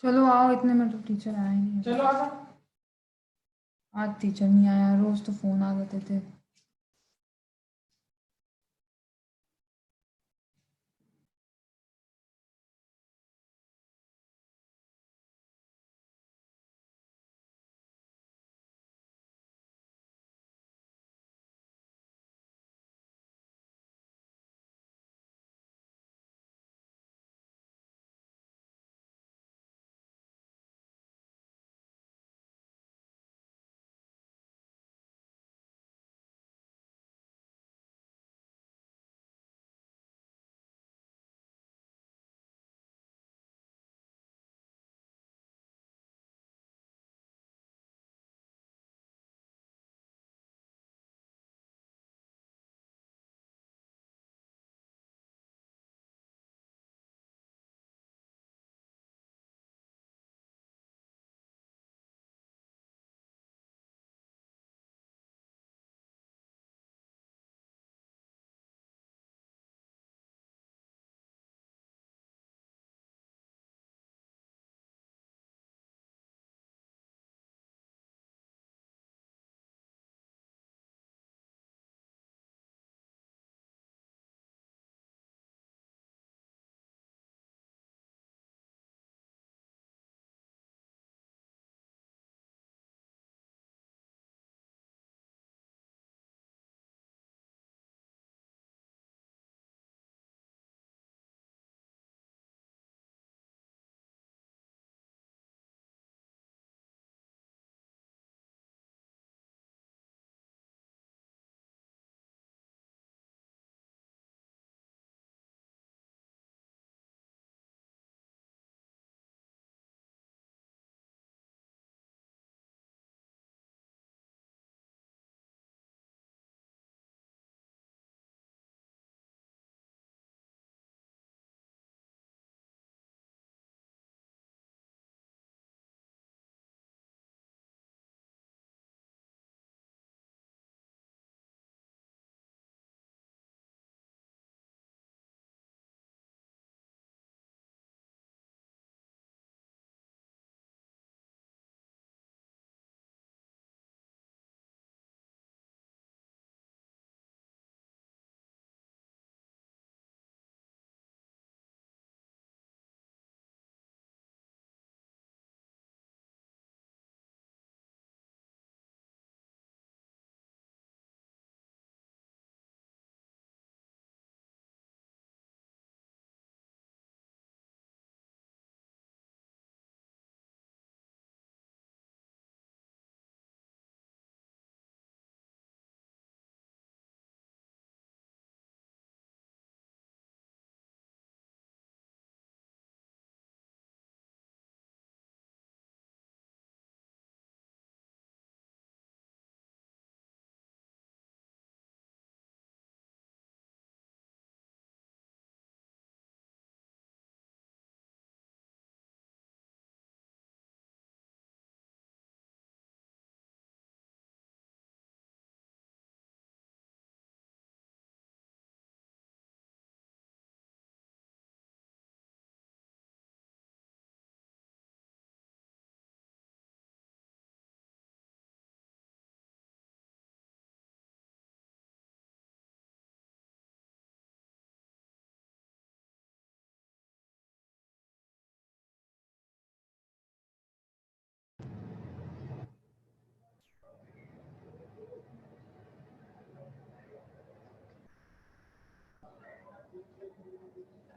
चलो आओ, इतने में तो टीचर आया ही नहीं। चलो आजा। आज टीचर नहीं आया, रोज तो फोन आ जाते थे।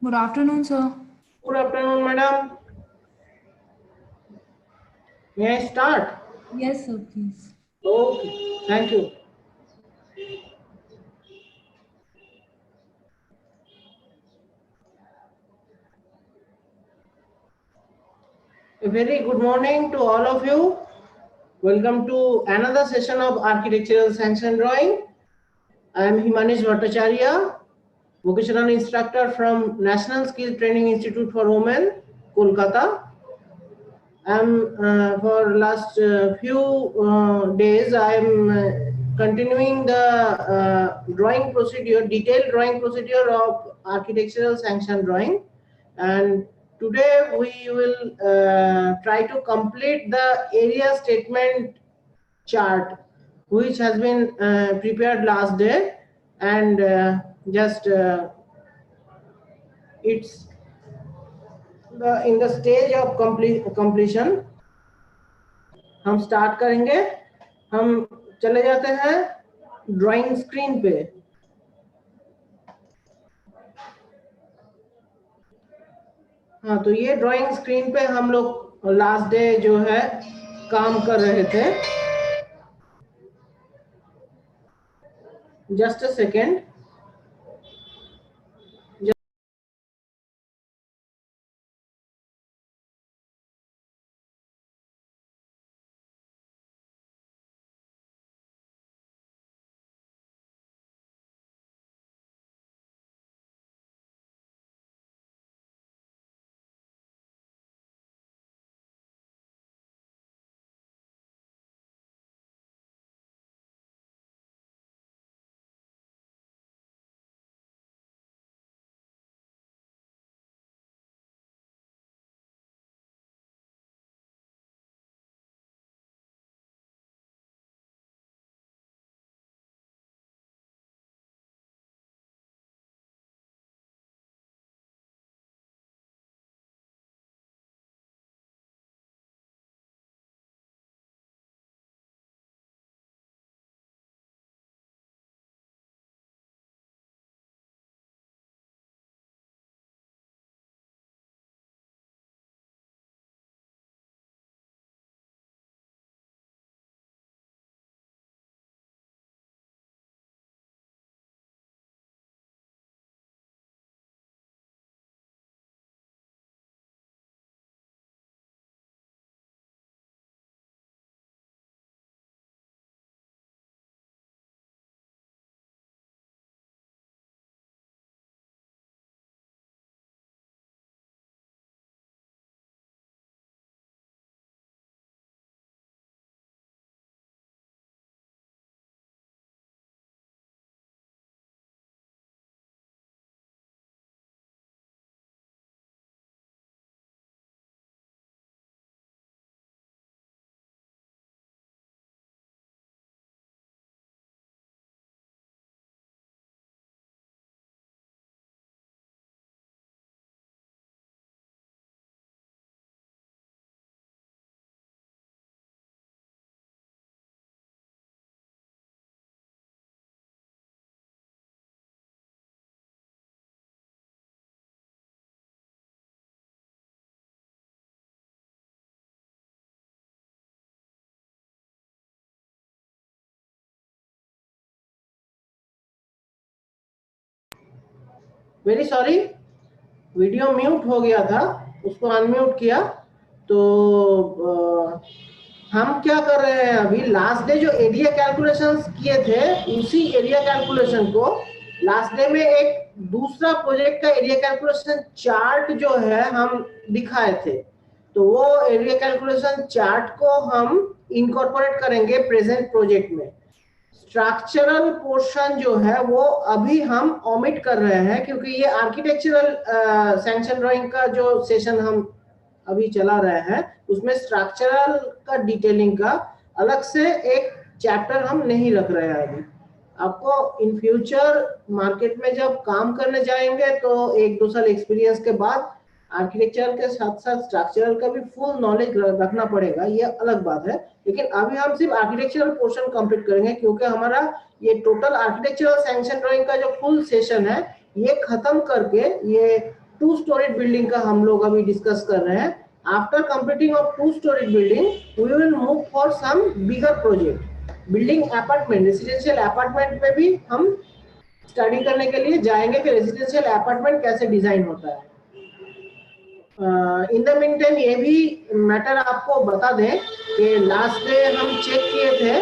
Good afternoon, sir. Good afternoon, madam. May I start? Yes, sir, please. Okay, thank you. A very good morning to all of you. Welcome to another session of Architectural Science and Drawing. I am Himanish Bhattacharya, vocational instructor from National Skill Training Institute for Women, Kolkata. For last few days, I am continuing the drawing procedure, detailed drawing procedure of architectural sanction drawing. And today we will try to complete the area statement chart which has been prepared last day, and it's in the stage of completion. हम start करेंगे. हम चले जाते हैं drawing screen पे. हाँ, तो ये ड्राइंग स्क्रीन पे हम लोग लास्ट डे जो है काम कर रहे थे. Just a second. Very sorry, video mute हो गया था, उसको अनम्यूट किया. तो हम क्या कर रहे हैं अभी, लास्ट डे जो एरिया कैलकुलेशंस किए थे उसी एरिया कैलकुलेशन को लास्ट डे में एक दूसरा प्रोजेक्ट का एरिया कैलकुलेशन चार्ट जो है हम दिखाए थे. तो वो एरिया कैलकुलेशन चार्ट को हम इनकॉर्पोरेट करेंगे प्रेजेंट प्रोजेक्ट में. स्ट्रक्चरल पोर्शन जो है वो अभी हम ओमिट कर रहे हैं क्योंकि ये आर्किटेक्चरल सैंक्शन ड्राइंग का जो सेशन हम अभी चला रहे हैं उसमें स्ट्रक्चरल का डिटेलिंग का अलग से एक चैप्टर हम नहीं रख रहे हैं. अभी आपको इन फ्यूचर मार्केट में जब काम करने जाएंगे तो 1-2 साल एक्सपीरियंस के बाद आर्किटेक्चर के साथ साथ स्ट्रक्चरल का भी फुल नॉलेज रखना पड़ेगा, ये अलग बात है. लेकिन अभी हम सिर्फ आर्किटेक्चरल पोर्शन कंप्लीट करेंगे क्योंकि हमारा ये टोटल आर्किटेक्चरल सैंक्शन ड्राइंग का जो फुल सेशन है ये खत्म करके ये 2 स्टोरेज बिल्डिंग का हम लोग अभी डिस्कस कर रहे हैं. After completing of 2 storage building we will move for some bigger project. Building apartment, residential apartment पे भी हम स्टडी करने के लिए जाएंगे कि रेसिडेंशियल अपार्टमेंट कैसे डिजाइन होता है. इन द मीन टाइम ये भी मैटर आपको बता दें कि लास्ट डे हम चेक किए थे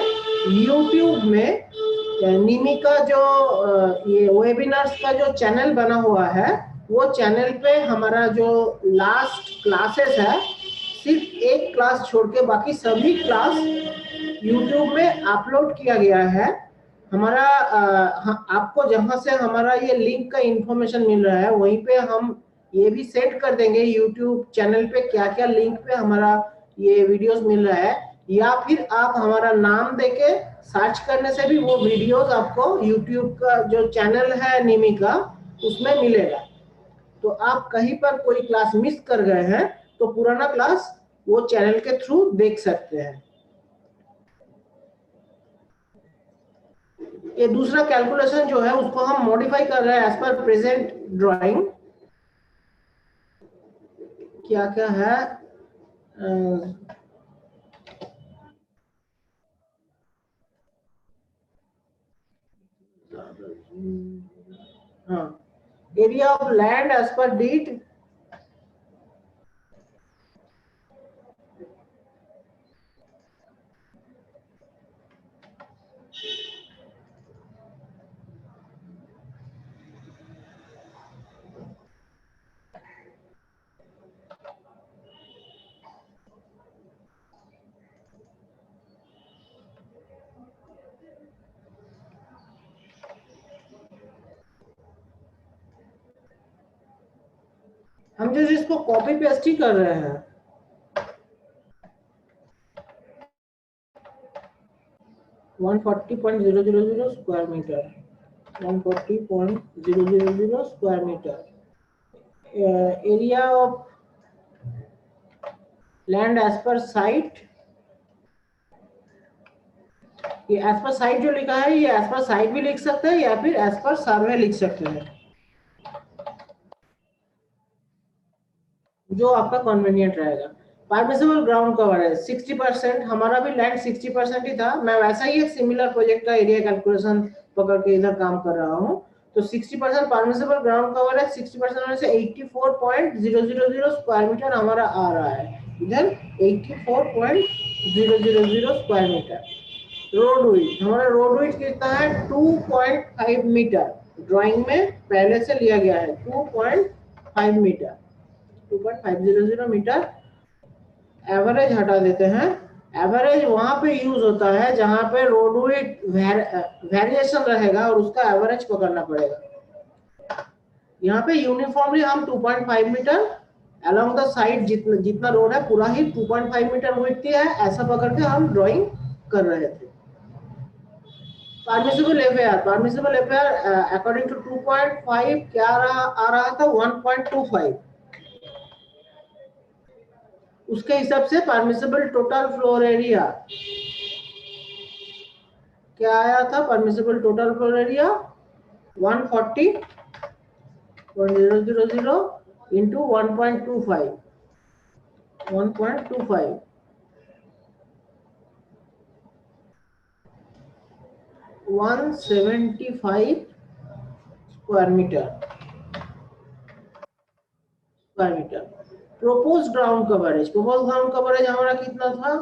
YouTube में निमी का जो ये वेबिनार्स का जो चैनल बना हुआ है वो चैनल पे हमारा जो लास्ट क्लासेस है सिर्फ एक क्लास छोड़ के बाकी सभी क्लास YouTube में अपलोड किया गया है. हमारा आपको जहां से हमारा ये लिंक का इंफॉर्मेशन मिल रहा है वहीं पे हम ये भी सेट कर देंगे यूट्यूब चैनल पे क्या क्या लिंक पे हमारा ये वीडियोस मिल रहा है, या फिर आप हमारा नाम देके सर्च करने से भी वो वीडियोस आपको यूट्यूब का जो चैनल है निमी का उसमें मिलेगा। तो आप कहीं पर कोई क्लास मिस कर गए हैं तो पुराना क्लास वो चैनल के थ्रू देख सकते हैं। ये दूसरा कैलकुलेशन जो है उसको हम मॉडिफाई कर रहे हैं एज पर प्रेजेंट ड्राइंग। क्या क्या है, हाँ, area of land as per deed, हम जो इसको कॉपी पेस्ट ही कर रहे हैं। One 140.000 square metre, 140.000 square metre. Area of land as per site, ये एज पर साइट जो लिखा है ये एज पर साइट भी लिख सकते हैं या फिर एज पर सर्वे लिख सकते हैं, जो आपका कन्वीनियंट रहेगा। परमिसिबल ग्राउंड कवरेज 60%, हमारा भी लैंड 60% ही था। मैं वैसा ही एक सिमिलर प्रोजेक्ट का एरिया कैलकुलेशन पकड़ के इधर काम कर रहा हूँ। तो 60% परमिसिबल ग्राउंड कवरेज, 60% में से 84.000 स्क्वायर मीटर हमारा आ रहा है इधर, 84.000 स्क्वायर मीटर। रोड विड्थ, हमारा रोड विड्थ कितना है 2.5 मीटर, ड्राइंग में पहले से लिया गया है 2.5 मीटर, 2.500 मीटर। एवरेज हटा देते हैं, एवरेज वहां पे यूज होता है जहां पे रोड विड्थ वेरिएशन रहेगा और उसका एवरेज पकड़ना पड़ेगा। यहाँ पे यूनिफॉर्मली हम 2.5 मीटर अलोंग द साइड, जितना रोड है पूरा ही 2.5 मीटर विड्थ है, ऐसा पकड़ के हम ड्राइंग कर रहे थे। परमिसिबल एफआर अकॉर्डिंग टू 2.5 क्या आ रहा था 1.25, उसके हिसाब से परमिसिबल टोटल फ्लोर एरिया क्या आया था, permissible total floor area 140.000 into 1.25, 1.25 175 square metre. Propose ground coverage, हमारा कितना था,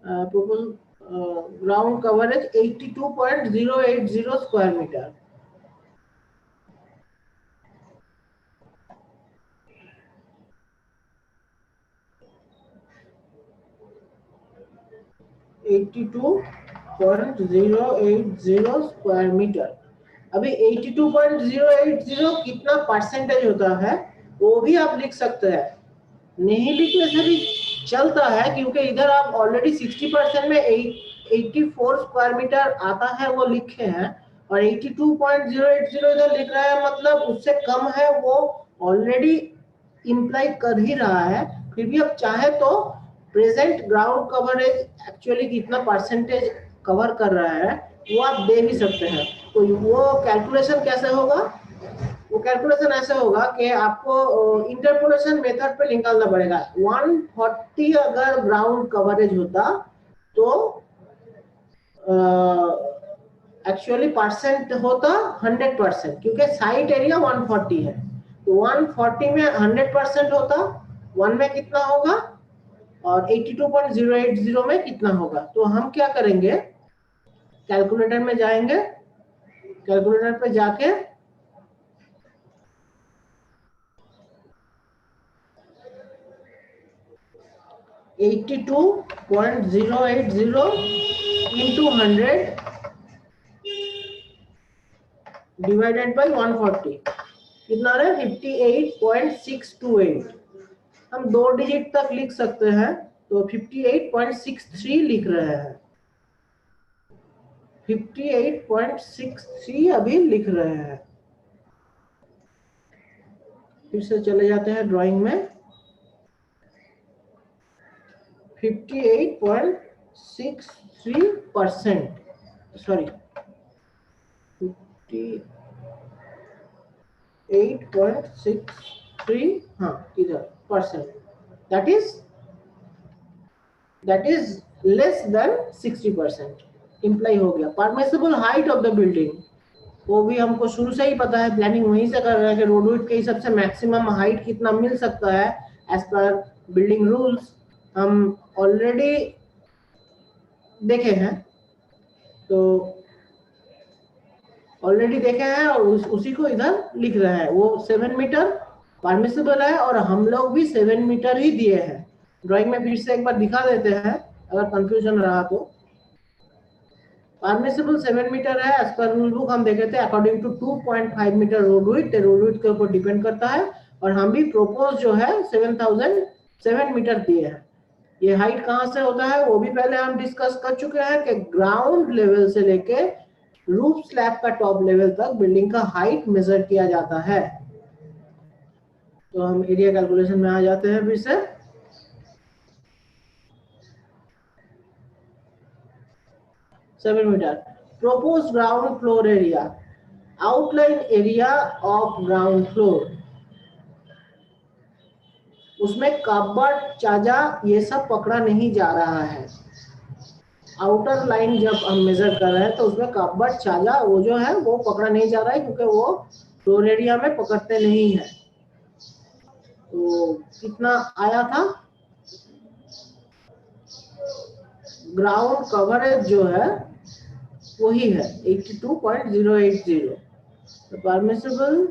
propose ground coverage 82.080 square metre. Square metre. अभी 82.080 कितना परसेंटेज होता है वो भी आप लिख सकते हैं, नहीं लिखने से भी चलता है क्योंकि इधर आप ऑलरेडी 60% में 84 स्क्वायर मीटर आता है वो लिखे हैं, और 82.080 इधर लिख रहा है, मतलब उससे कम है वो ऑलरेडी इंप्लाई कर ही रहा है। फिर भी आप चाहे तो प्रेजेंट ग्राउंड कवरेज एक्चुअली कितना परसेंटेज कवर कर रहा है वो आप दे भी सकते हैं। तो वो कैलकुलेशन कैसे होगा, वो कैलकुलेशन ऐसे होगा कि आपको इंटरपोलेशन मेथड पे निकालना पड़ेगा। 140 अगर ग्राउंड कवरेज होता तो एक्चुअली परसेंट होता 100%, क्योंकि साइट एरिया 140 है, तो 140 में 100% होता, 1 में कितना होगा और 82.080 में कितना होगा। तो हम क्या करेंगे, कैलकुलेटर में जाएंगे, कैलकुलेटर पे जाके 82.080 into 100 divided by 140 कितना आ रहा है 58.628। हम 2 डिजिट तक लिख सकते हैं, तो 58.63 लिख रहे हैं, 58.63 अभी लिख रहे हैं। फिर से चले जाते हैं ड्राइंग में। 58.63%, सॉरी 58.63, हाँ इधर percent, that is less than 60%। Imply हो गया। Permissible height of the building, वो भी हमको शुरू से ही पता है, प्लानिंग वहीं से कर रहे हैं कि रोड विड्थ के हिसाब से मैक्सिमम हाइट कितना मिल सकता है एज पर बिल्डिंग रूल्स। हम ऑलरेडी देखे हैं, तो ऑलरेडी देखे हैं और उसी को इधर लिख रहे हैं। वो 7 मीटर परमिसिबल है और हम लोग भी 7 मीटर ही दिए हैं। ड्राइंग में फिर से एक बार दिखा देते हैं अगर कंफ्यूजन रहा तो। परमिसिबल 7 मीटर है एज पर रूल बुक, हम देखे थे according to 2.5 metre road width के ऊपर डिपेंड करता है। और हम भी प्रोपोज जो है 7 मीटर दिए हैं। ये हाइट कहाँ से होता है वो भी पहले हम डिस्कस कर चुके हैं कि ग्राउंड लेवल से लेके रूफ स्लैब का टॉप लेवल तक बिल्डिंग का हाइट मेजर किया जाता है। तो हम एरिया कैलकुलेशन में आ जाते हैं फिर से। Seven metre propose ground floor area, outline area of ground floor, उसमें कबर्ड चाजा ये सब पकड़ा नहीं जा रहा है। आउटर लाइन जब हम मेजर कर रहे हैं तो उसमें कबर्ड चाजा वो जो है वो पकड़ा नहीं जा रहा है, क्योंकि वो फ्लोर एरिया में पकड़ते नहीं है। तो कितना आया था ग्राउंड कवरेज जो है वही है 82.080। तो परमिसिबल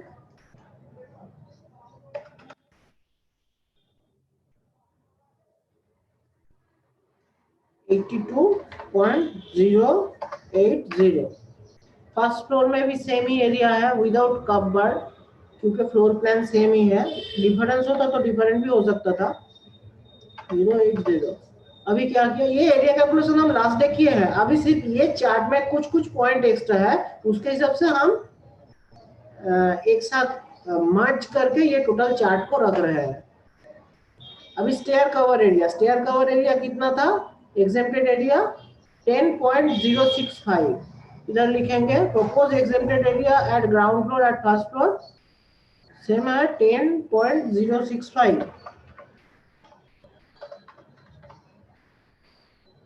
फर्स्ट फ्लोर में भी सेम ही एरिया है विदाउट कबर्ड, क्योंकि फ्लोर प्लान सेम ही है। डिफरेंस होता तो डिफरेंट भी हो सकता था। 080। अभी क्या किया, ये एरिया कैलकुलेशन हम लास्ट डे किए हैं। अभी सिर्फ ये चार्ट में कुछ कुछ पॉइंट एक्स्ट्रा है, उसके हिसाब से हम एक साथ मर्ज करके ये टोटल चार्ट को रख रहे हैं। अभी स्टेयर कवर एरिया कितना था, एग्जेम्प्टेड एरिया 10.065। इधर लिखेंगे propose exempted area at ground floor at first floor, same है 10.065।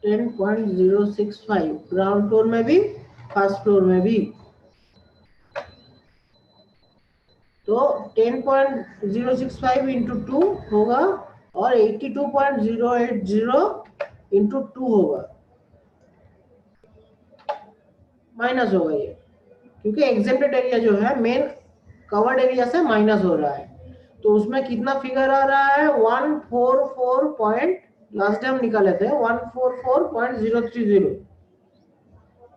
10.065 ग्राउंड फ्लोर में भी फर्स्ट फ्लोर में भी। तो 10.065 इंटू 2 होगा और 82.080 इंटू 2 होगा, माइनस होगा ये, क्योंकि एग्जेम्प्टेड एरिया जो है मेन कवर्ड एरिया से माइनस हो रहा है। तो उसमें कितना फिगर आ रहा है 144 लास्ट टाइम निकाले थे 144.030,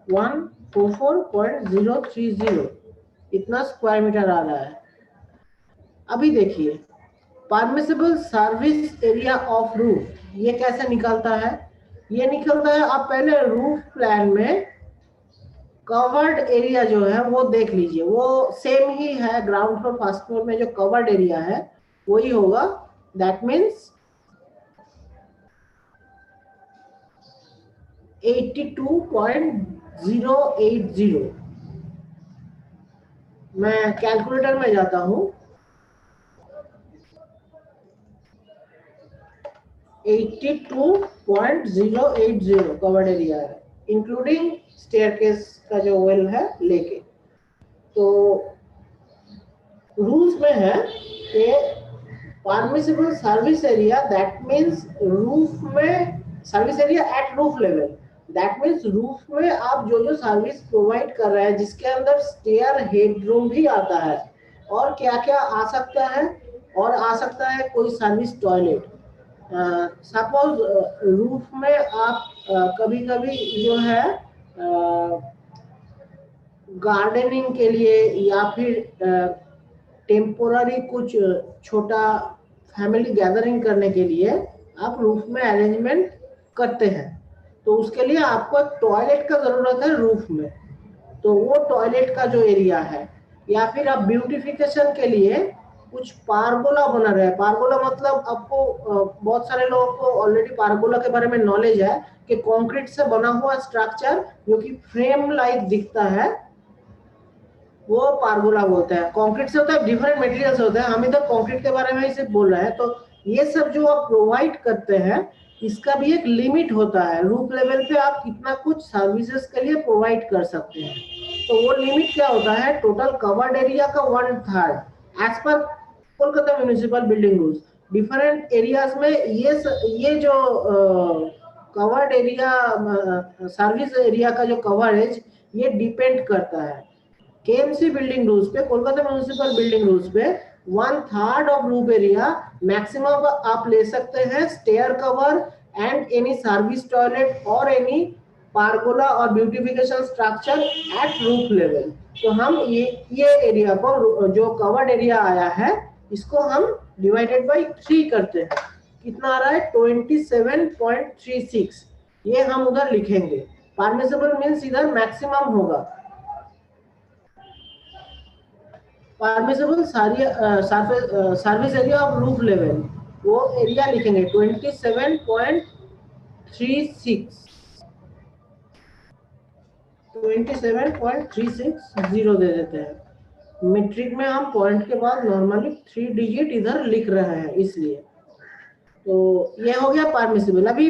144.030 इतना स्क्वायर मीटर आ रहा है। अभी देखिए permissible service area of roof, ये कैसे निकलता है, ये निकलता है आप पहले रूफ प्लान में कवर्ड एरिया जो है वो देख लीजिए, वो सेम ही है ग्राउंड फ्लोर फर्स्ट फ्लोर में जो कवर्ड एरिया है वही होगा। That means 82.080। मैं कैलकुलेटर में जाता हूं, 82.080 कवर्ड एरिया है, इंक्लूडिंग स्टेयरकेस का जो वेल है लेके। तो रूल्स में है कि permissible service area that means roof में service area at roof level, that means roof में आप जो जो सर्विस प्रोवाइड कर रहे हैं जिसके अंदर स्टेयर हेडरूम भी आता है और क्या क्या आ सकता है, और आ सकता है कोई सर्विस टॉयलेट। सपोज रूफ में आप कभी कभी जो है गार्डनिंग के लिए या फिर टेम्पोररी कुछ छोटा फैमिली गैदरिंग करने के लिए आप रूफ में अरेंजमेंट करते हैं, तो उसके लिए आपको एक टॉयलेट का जरूरत है रूफ में। तो वो टॉयलेट का जो एरिया है, या फिर आप ब्यूटिफिकेशन के लिए कुछ पारगोला बना रहे हैं। पारगोला मतलब आपको बहुत सारे लोगों को ऑलरेडी पारगोला के बारे में नॉलेज है कि कंक्रीट से बना हुआ स्ट्रक्चर जो कि फ्रेम लाइक दिखता है, वो पारगोला बोलते हैं। कंक्रीट से होता है, डिफरेंट मटेरियल्स होते हैं, हम इधर कंक्रीट के बारे में ही सिर्फ बोल रहे हैं। तो ये सब जो आप प्रोवाइड करते हैं, इसका भी एक लिमिट होता है। रूफ लेवल पे आप कितना कुछ सर्विसेज के लिए प्रोवाइड कर सकते हैं। तो वो लिमिट क्या होता है, टोटल कवर्ड एरिया का 1/3 as per Kolkata municipal building rules. Different areas में ये जो कवर्ड एरिया, सर्विस एरिया का जो कवरेज, ये डिपेंड करता है केएमसी बिल्डिंग रूल्स पे, कोलकाता म्यूनिसिपल बिल्डिंग रूल्स पे 1/3 ऑफ रूफ एरिया मैक्सिमम आप ले सकते हैं stair cover and any service toilet और एनी पारगोला और beautification structure at roof level. तो हम ये एरिया को, जो कवर्ड एरिया आया है, इसको हम डिवाइडेड बाई 3 करते हैं। कितना आ रहा है, 27.36। ये हम उधर लिखेंगे। परमिसिबल मीन्स इधर मैक्सिमम होगा। Permissible service area of roof level, वो एरिया लिखेंगे 27.36 27.360 दे देते हैं। मीट्रिक में हम पॉइंट के बाद नॉर्मली 3 डिजिट इधर लिख रहे हैं, इसलिए। तो ये हो गया परमिसिबल। अभी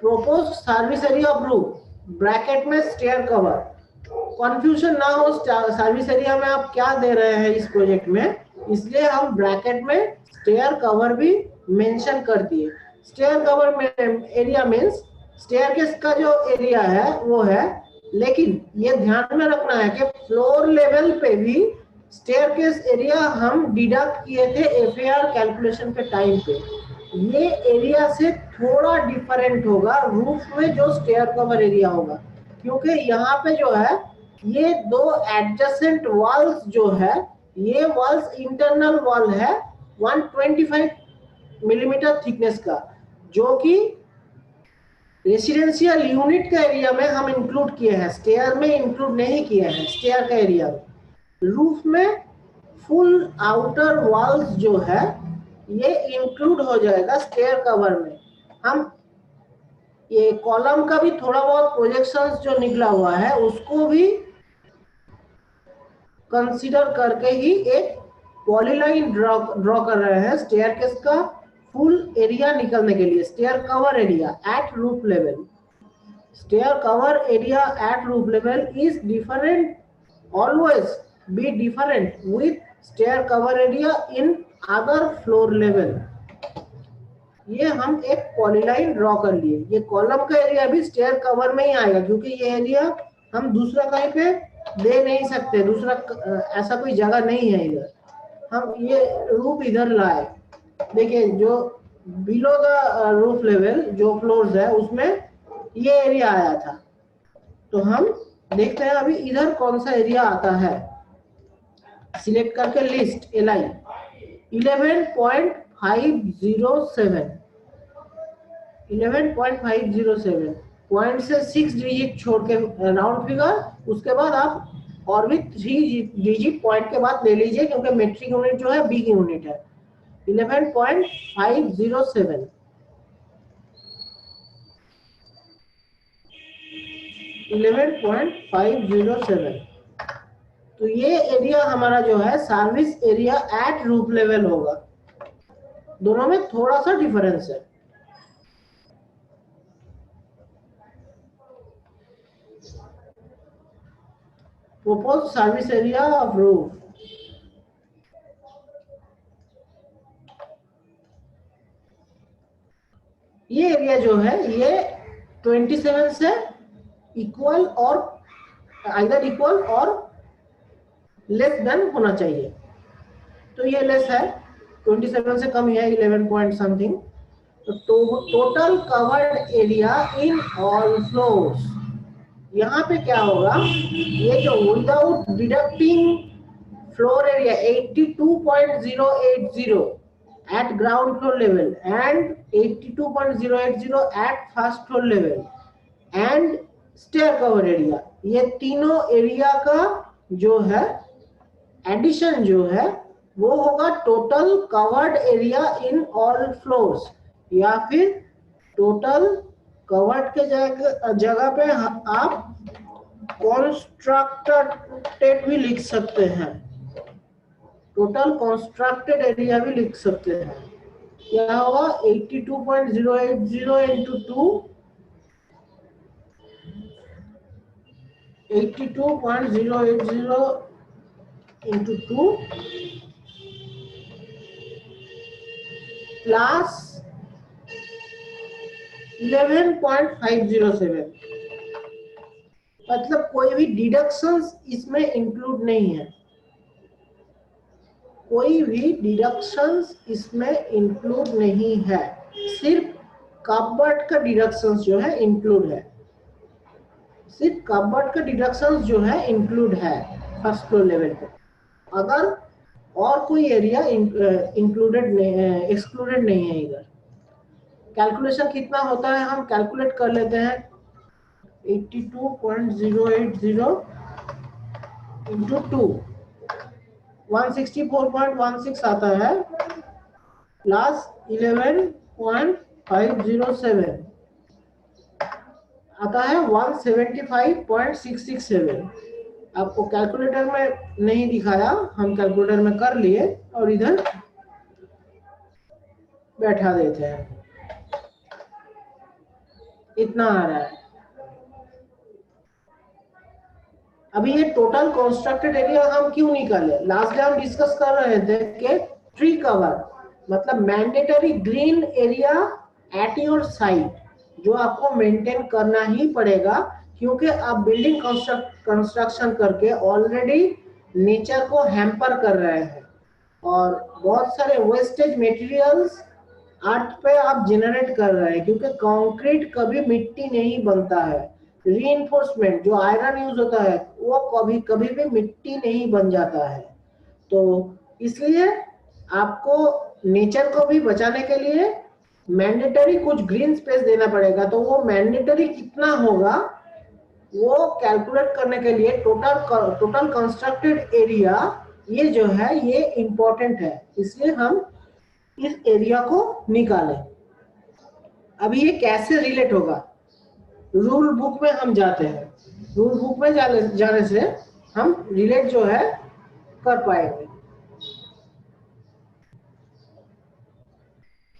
propose service area of roof, bracket में स्टेयर कवर। कंफ्यूजन ना हो सर्विस एरिया में आप क्या दे रहे हैं इस प्रोजेक्ट में, इसलिए हम ब्रैकेट में स्टेयर कवर भी मेंशन कर दिए। स्टेयर कवर में एरिया मींस स्टेयरकेस का जो एरिया है वो है, लेकिन ये ध्यान में रखना है कि फ्लोर लेवल पे भी स्टेयरकेस एरिया हम डिडक्ट किए थे एफएआर कैलकुलेशन के टाइम पे। ये एरिया से थोड़ा डिफरेंट होगा रूफ में जो स्टेयर कवर एरिया होगा, क्योंकि यहाँ पे जो है ये 2 एडजेसेंट वॉल्स जो है, ये वॉल्स इंटरनल वॉल है 125 मिलीमीटर थिकनेस का, जो कि रेसिडेंशियल यूनिट का एरिया में हम इंक्लूड किए हैं, स्टेयर में इंक्लूड नहीं किए हैं। स्टेयर का एरिया रूफ में फुल आउटर वॉल्स जो है ये इंक्लूड हो जाएगा स्टेयर कवर में। हम ये कॉलम का भी थोड़ा बहुत प्रोजेक्शंस जो निकला हुआ है उसको भी कंसीडर करके ही एक पॉलीलाइन ड्रॉ कर रहे हैं स्टेयरकेस का फुल एरिया निकलने के लिए। Stair cover area at roof level, stair cover area at roof level is different, always be different with stair cover area in other floor level. ये हम एक पॉलीलाइन ड्रॉ कर लिए। ये कॉलम का एरिया भी स्टेयर कवर में ही आएगा, क्योंकि ये एरिया हम दूसरा कहीं पे दे नहीं सकते, दूसरा ऐसा कोई जगह नहीं है इधर। हम ये रूफ इधर लाए, देखिए जो बिलो द रूफ लेवल जो फ्लोर्स है उसमें ये एरिया आया था। तो हम देखते हैं अभी इधर कौन सा एरिया आता है। सिलेक्ट करके लिस्ट LI 11.507 पॉइंट से 6 डिजिट छोड़ के राउंड फिगर, उसके बाद आप और भी 3 डिजिट पॉइंट के बाद ले लीजिए, क्योंकि मेट्रिक यूनिट जो है बी की यूनिट है। 11.507 11.507। तो ये एरिया हमारा जो है service area at roof level होगा। दोनों में थोड़ा सा डिफरेंस है। proposed service area of roof, ये एरिया जो है ये 27 से इक्वल और आइदर इक्वल और लेस देन होना चाहिए। तो ये लेस है, 27 से कम है 11 पॉइंट समथिंग। तो total covered area in all floors, यहाँ पे क्या होगा, ये जो without deducting floor area 82.080 at ground floor level and 82.080 at first floor level and stair cover area, ये तीनों एरिया का जो है एडिशन जो है वो होगा total covered area in all floors, या फिर टोटल कवर्ड के जगह पे आप कंस्ट्रक्टेड भी लिख सकते हैं, टोटल कंस्ट्रक्टेड एरिया भी लिख सकते हैं। क्या होगा 82.080 इंटू 2, 82.080 into 2 plus 11.507, मतलब कोई भी डिडक्शंस इसमें इंक्लूड नहीं है, कोई भी डिडक्शंस इसमें इंक्लूड नहीं है, सिर्फ कबर्ड का डिडक्शंस जो है इंक्लूड है, सिर्फ कबर्ड का डिडक्शंस जो है इंक्लूड है फर्स्ट फ्लोर लेवल पे। अगर और कोई एरिया इंक्लूडेड एक्सक्लूडेड नहीं है इधर। कैलकुलेशन कितना होता है हम कैलकुलेट कर लेते हैं, 82.080 इंटू 2 164.16 आता है प्लस 11.507 आता है 175.667। आपको कैलकुलेटर में नहीं दिखाया, हम कैलकुलेटर में कर लिए और इधर बैठा देते हैं, इतना आ रहा है। अभी ये टोटल कंस्ट्रक्टेड एरिया हम क्यों निकाले, लास्ट टाइम हम डिस्कस कर रहे थे कि ट्री कवर मतलब mandatory green area at your site, जो आपको मेंटेन करना ही पड़ेगा, क्योंकि आप बिल्डिंग कंस्ट्रक्शन करके ऑलरेडी नेचर को हैम्पर कर रहे हैं और बहुत सारे वेस्टेज मटेरियल्स अर्थ पे आप जनरेट कर रहे हैं, क्योंकि कंक्रीट कभी मिट्टी नहीं बनता है, रीइंफोर्समेंट जो आयरन यूज होता है वो कभी भी मिट्टी नहीं बन जाता है। तो इसलिए आपको नेचर को भी बचाने के लिए मैंडेटरी कुछ ग्रीन स्पेस देना पड़ेगा। तो वो मैंडेटरी कितना होगा वो कैलकुलेट करने के लिए टोटल कंस्ट्रक्टेड एरिया ये जो है ये इंपॉर्टेंट है, इसलिए हम इस एरिया को निकालें। अभी ये कैसे रिलेट होगा, रूल बुक में हम जाते हैं, रूल बुक में जाने से हम रिलेट जो है कर पाएंगे।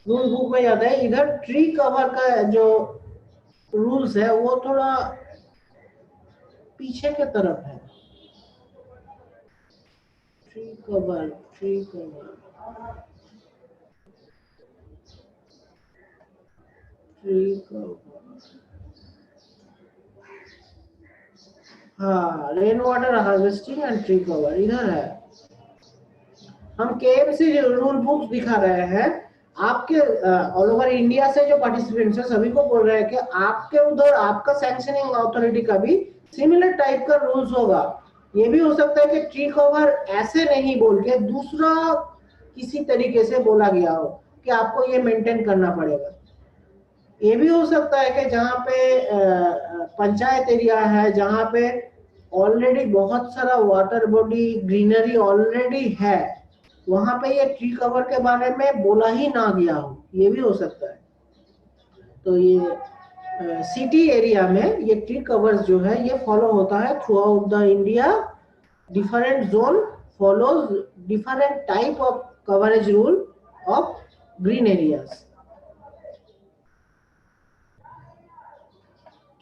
रूल बुक में जाते हैं, इधर ट्री कवर का जो रूल्स है वो थोड़ा पीछे के तरफ है। ट्री कवर हाँ, rain water harvesting and tree cover इधर है। हम केएमसी रूल बुक्स दिखा रहे हैं आपके ऑल ओवर इंडिया से जो पार्टिसिपेंट्स है सभी को बोल रहे हैं कि आपके उधर आपका सैंक्शनिंग अथॉरिटी का भी सिमिलर टाइप का रूल्स होगा। ये भी हो सकता है कि ट्री कवर ऐसे नहीं बोल के दूसरा किसी तरीके से बोला गया हो कि आपको ये मेंटेन करना पड़ेगा। ये भी हो सकता है कि जहाँ पे पंचायत एरिया है, जहाँ पे ऑलरेडी बहुत सारा वाटर बॉडी ग्रीनरी ऑलरेडी है, वहां पे ये ट्री कवर के बारे में बोला ही ना गया हो, ये भी हो सकता है। तो ये सिटी एरिया में ये ट्री कवर्स जो है ये फॉलो होता है through out the India. Different zone follows different type of coverage rule of green areas.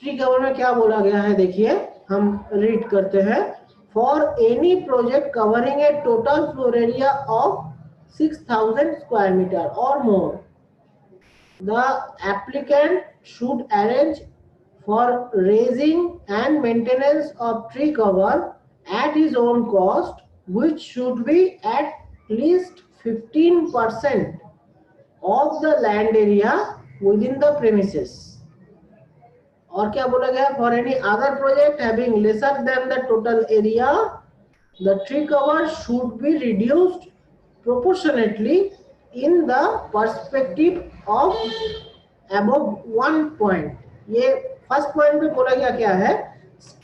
Tree cover में क्या बोला गया है देखिए, हम रीड करते हैं। For any project covering a total floor area of 6,000 square meter or more, the applicant should arrange for raising and maintenance of tree cover at his own cost, which should be at least 15% of the land area within the premises. और क्या बोला गया, for any other project having lesser than the total area the tree cover should be reduced proportionately in the perspective of above 1 point. ये first point में बोला गया क्या है,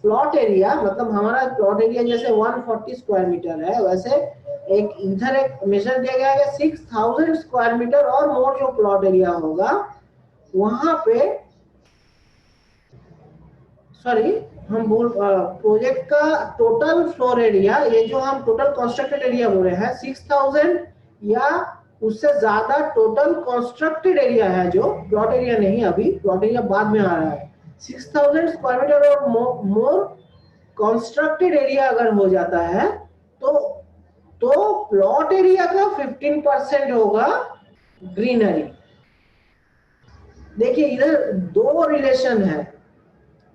प्लॉट एरिया, मतलब हमारा प्लॉट एरिया जैसे 140 स्क्वायर मीटर है, वैसे एक इधर एक मेजर दिया गया है 6000 स्क्वायर मीटर और मोर जो प्लॉट एरिया होगा वहां पे, सॉरी हम बोल प्रोजेक्ट का टोटल फ्लोर एरिया, ये जो हम टोटल कंस्ट्रक्टेड एरिया बोल रहे हैं 6000 या उससे ज्यादा टोटल कंस्ट्रक्टेड एरिया है, जो प्लॉट एरिया नहीं, अभी प्लॉट एरिया बाद में आ रहा है, 6000 स्क्वायर मीटर और मोर कंस्ट्रक्टेड एरिया अगर हो जाता है तो प्लॉट एरिया का 15% होगा ग्रीनरी। देखिए इधर दो रिलेशन है,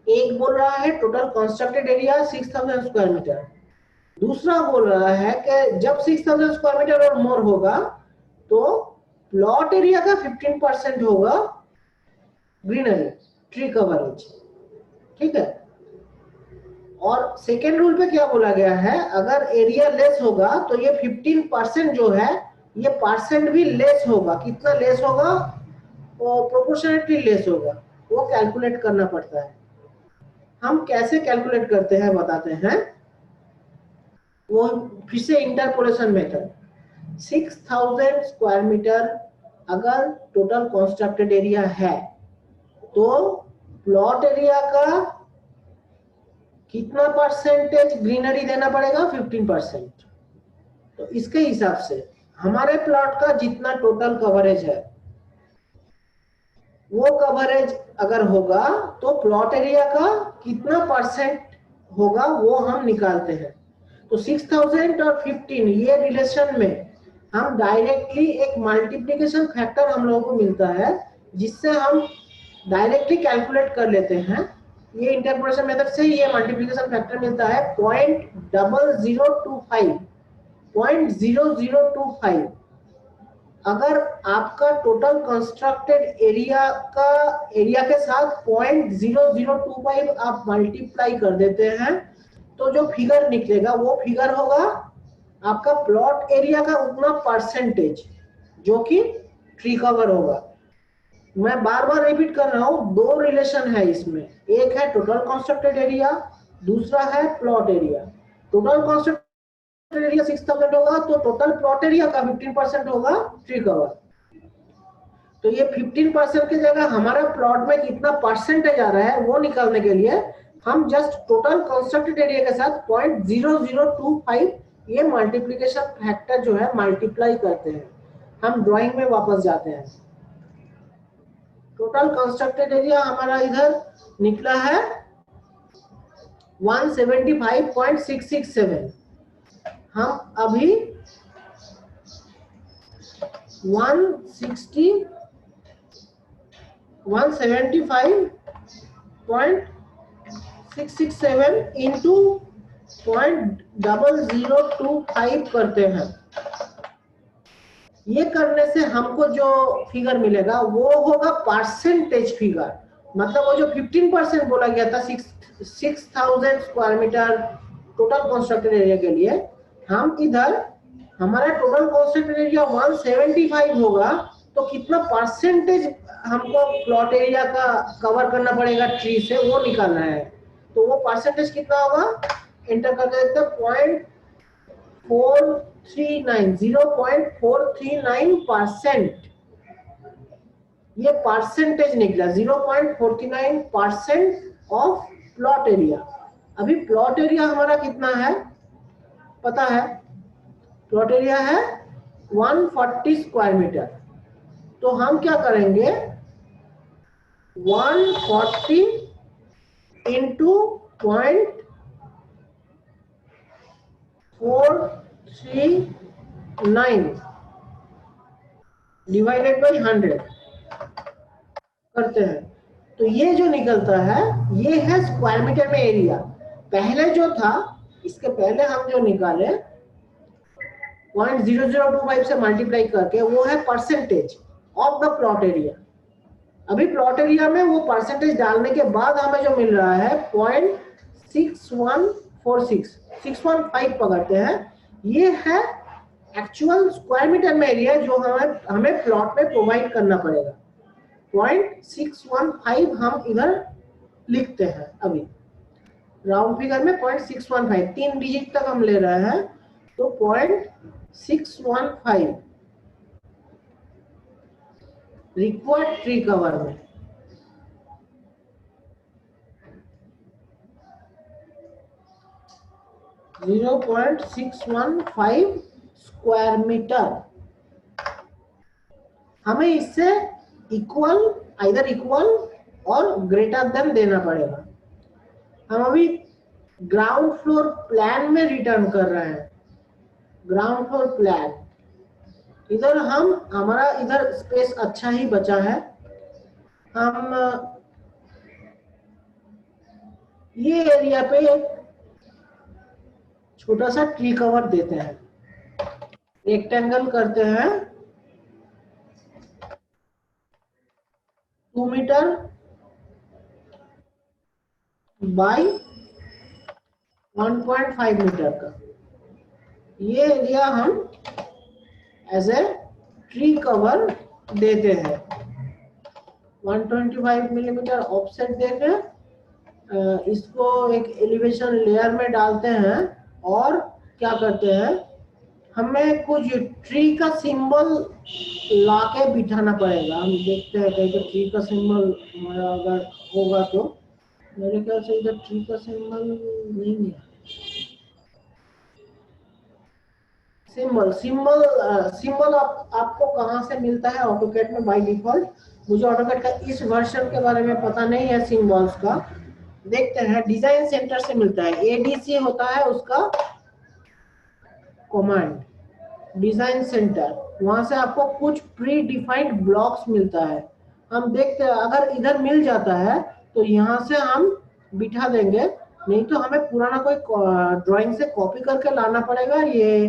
एक बोल रहा है total constructed area 6000 square metre, दूसरा बोल रहा है कि जब 6000 स्क्वायर मीटर और मोर होगा तो प्लॉट एरिया का 15% होगा ग्रीनरी, ट्री कवरेज। ठीक है, और सेकेंड रूल पे क्या बोला गया है, अगर एरिया लेस होगा तो ये 15% जो है ये परसेंट भी लेस होगा। कितना लेस होगा, वो प्रोपोर्शनेटली लेस होगा, वो कैलकुलेट करना पड़ता है। हम कैसे कैलकुलेट करते हैं बताते हैं, वो फिर से इंटरपोलेशन मेथड। 6000 स्क्वायर मीटर अगर टोटल कंस्ट्रक्टेड एरिया है तो प्लॉट एरिया का कितना परसेंटेज ग्रीनरी देना पड़ेगा, 15%। तो इसके हिसाब से हमारे प्लॉट का जितना टोटल कवरेज है वो कवरेज अगर होगा तो प्लॉट एरिया का कितना परसेंट होगा वो हम निकालते हैं। तो 6000 और 15 ये रिलेशन में हम डायरेक्टली एक मल्टीप्लिकेशन फैक्टर हम लोगों को मिलता है, जिससे हम डायरेक्टली कैलकुलेट कर लेते हैं। ये इंटरपोलेशन मेथड से ये मल्टीप्लिकेशन फैक्टर मिलता है 0.0025। अगर आपका टोटल कंस्ट्रक्टेड एरिया के साथ 0.0025 आप मल्टीप्लाई कर देते हैं तो जो फिगर निकलेगा वो फिगर होगा आपका प्लॉट एरिया का उतना परसेंटेज जो कि ट्री कवर होगा। मैं बार बार रिपीट कर रहा हूं, दो रिलेशन है इसमें, एक है टोटल कंस्ट्रक्टेड एरिया, दूसरा है plot area. Total constructed area 6000 होगा तो टोटल प्लॉट एरिया का 15% होगा ट्री कवर। तो ये 15% की जगह हमारा प्लॉट में कितना परसेंटेज आ रहा है वो निकालने के लिए हम जस्ट टोटल कंस्ट्रक्टेड एरिया के साथ 0.0025 ये मल्टीप्लिकेशन फैक्टर जो है मल्टीप्लाई करते हैं। हम ड्राइंग में वापस जाते हैं। टोटल कंस्ट्रक्टेड एरिया हमारा इधर निकला है 175.667। हम अभी 175.667 इंटू 0.0025 करते हैं। ये करने से हमको जो फिगर मिलेगा वो होगा परसेंटेज फिगर, मतलब वो जो 15% बोला गया था 6000 square metre total constructed area के लिए, हम इधर हमारा टोटल कंस्ट्रक्टेड एरिया 175 होगा तो कितना परसेंटेज हमको प्लॉट एरिया का कवर करना पड़ेगा ट्री से, वो निकालना है। तो वो परसेंटेज कितना होगा, एंटर कर देते हैं 0.439%। ये परसेंटेज निकला 0.49% ऑफ प्लॉट एरिया। अभी प्लॉट एरिया हमारा कितना है पता है, प्लॉट एरिया है 140 स्क्वायर मीटर। तो हम क्या करेंगे 140 इंटू 0.439 डिवाइडेड बाई 100 करते हैं। तो ये जो निकलता है ये है स्क्वायर मीटर में एरिया। पहले जो था, इसके पहले हम जो निकाले 0.0025 से मल्टीप्लाई करके, वो है percentage of the plot area. अभी प्लॉट एरिया में वो परसेंटेज डालने के बाद हमें जो मिल रहा है 615 पकड़ते हैं। ये है एक्चुअल स्क्वायर मीटर में एरिया जो हमें प्लॉट में प्रोवाइड करना पड़ेगा। 0.615 हम इधर लिखते हैं, अभी राउंड फिगर में 0.615, 3 डिजिट तक हम ले रहे हैं, तो 0.615 रिक्वायर्ड ट्री कवर में। जीरो 0.615 स्क्वायर मीटर हमें इससे इधर इक्वल और ग्रेटर देन देना पड़ेगा। हम अभी ग्राउंड फ्लोर प्लान में रिटर्न कर रहे हैं। ग्राउंड फ्लोर प्लान इधर हमारा इधर स्पेस अच्छा ही बचा है। हम ये एरिया पे एक छोटा सा ट्री कवर देते हैं, रेक्टेंगल करते हैं 2 मीटर बाई 1.5 मीटर का। ये एरिया हम एज ए ट्री कवर देते हैं। 125 मिलीमीटर ऑफसेट देके इसको एक एलिवेशन लेयर में डालते हैं और क्या करते हैं, हमें कुछ ट्री का सिंबल लाके बिठाना पड़ेगा। हम देखते हैं कहीं तो ट्री का सिंबल अगर होगा तो, मेरे ख्याल से इधर ट्री का सिंबल नहीं है। सिंबल आपको कहाँ से मिलता है ऑटोकैड में बाय डिफॉल्ट? मुझे ऑटोकैड का इस वर्जन के बारे में पता नहीं है सिंबल्स का। देखते हैं, डिजाइन सेंटर से मिलता है, एडीसी होता है उसका कमांड, डिजाइन सेंटर। वहां से आपको कुछ प्री डिफाइंड ब्लॉक्स मिलता है। हम देखते हैं अगर इधर मिल जाता है तो यहाँ से हम बिठा देंगे, नहीं तो हमें पुराना कोई ड्राइंग से कॉपी करके लाना पड़ेगा। ये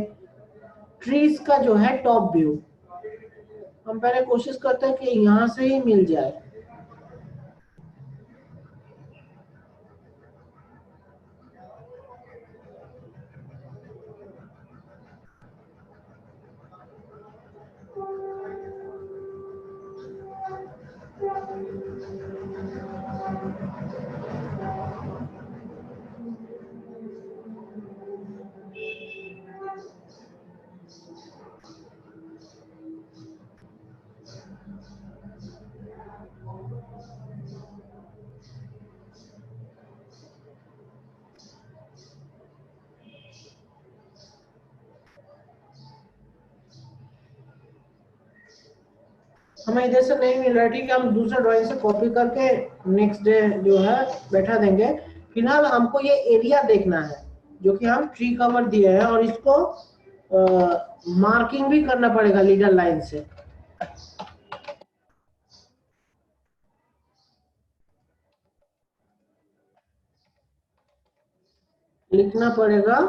ट्रीज का जो है टॉप व्यू, हम पहले कोशिश करते हैं कि यहाँ से ही मिल जाए। हमें इधर से नहीं मिल रहा है, ठीक है, हम दूसरा ड्राइंग से कॉपी करके नेक्स्ट डे जो है बैठा देंगे। फिलहाल हमको ये एरिया देखना है जो कि हम ट्री कवर दिए हैं, और इसको मार्किंग भी करना पड़ेगा लीडर लाइन से। लिखना पड़ेगा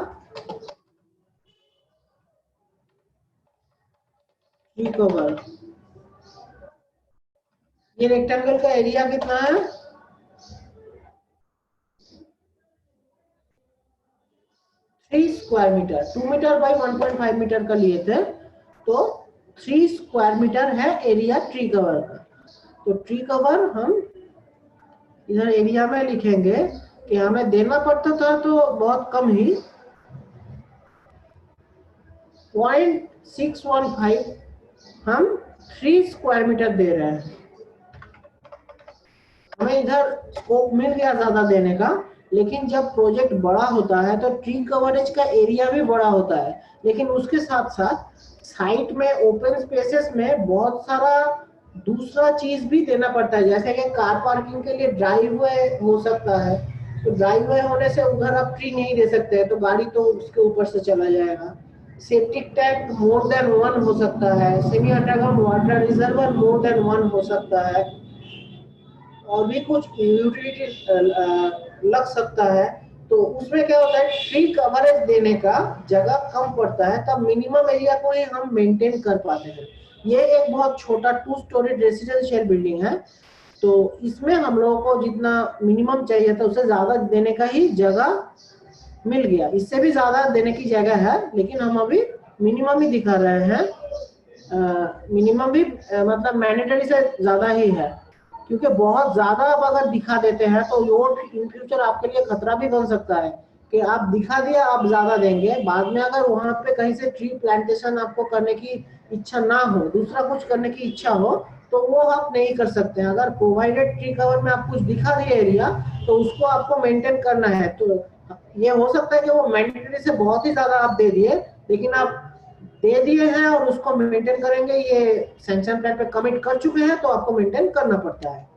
ट्री कवर। ये रेक्टेंगल का एरिया कितना है? 3 square metre. 2 metre by 1.5 metre का लिए थे, तो 3 स्क्वायर मीटर है एरिया ट्री कवर का। तो ट्री कवर हम इधर एरिया में लिखेंगे कि हमें देना पड़ता था तो बहुत कम ही, 0.615 हम 3 स्क्वायर मीटर दे रहे हैं। हमें इधर स्कोप मिल गया ज्यादा देने का, लेकिन जब प्रोजेक्ट बड़ा होता है तो ट्री कवरेज का एरिया भी बड़ा होता है, लेकिन उसके साथ साथ साइट में ओपन स्पेसेस में बहुत सारा दूसरा चीज भी देना पड़ता है। जैसे कि कार पार्किंग के लिए ड्राइववे हो सकता है, तो ड्राइववे होने से उधर आप ट्री नहीं दे सकते हैं, तो गाड़ी तो उसके ऊपर से चला जाएगा। सेप्टिक टैंक मोर देन 1 हो सकता है, semi underground water reservoir more than 1 हो सकता है, और भी कुछ यूटिलिटी लग सकता है। तो उसमें क्या होता है, ट्री कवरेज देने का जगह कम पड़ता है, तब मिनिमम एरिया को ही हम मेंटेन कर पाते हैं। ये एक बहुत छोटा 2 स्टोरी रेसिडेंशियल बिल्डिंग है, तो इसमें हम लोगों को जितना मिनिमम चाहिए था उससे ज्यादा देने का ही जगह मिल गया। इससे भी ज्यादा देने की जगह है, लेकिन हम अभी मिनिमम ही दिखा रहे हैं। मिनिमम भी मतलब मैंडेटरी से ज्यादा ही है, क्योंकि बहुत ज्यादा अब अगर दिखा देते हैं तो वो इन फ्यूचर आपके लिए खतरा भी बन सकता है कि आप दिखा दिया, आप ज्यादा देंगे, बाद में अगर वहां पे कहीं से ट्री प्लांटेशन आपको करने की इच्छा ना हो, दूसरा कुछ करने की इच्छा हो, तो वो आप नहीं कर सकते हैं। अगर प्रोवाइडेड ट्री कवर में आप कुछ दिखा दिए एरिया, तो उसको आपको मेंटेन करना है। तो ये हो सकता है कि वो मैंडेटरी से बहुत ही ज्यादा आप दे दिए, लेकिन आप दे दिए हैं और उसको मेंटेन करेंगे, ये सैंक्शन प्लान पे कमिट कर चुके हैं, तो आपको मेंटेन करना पड़ता है।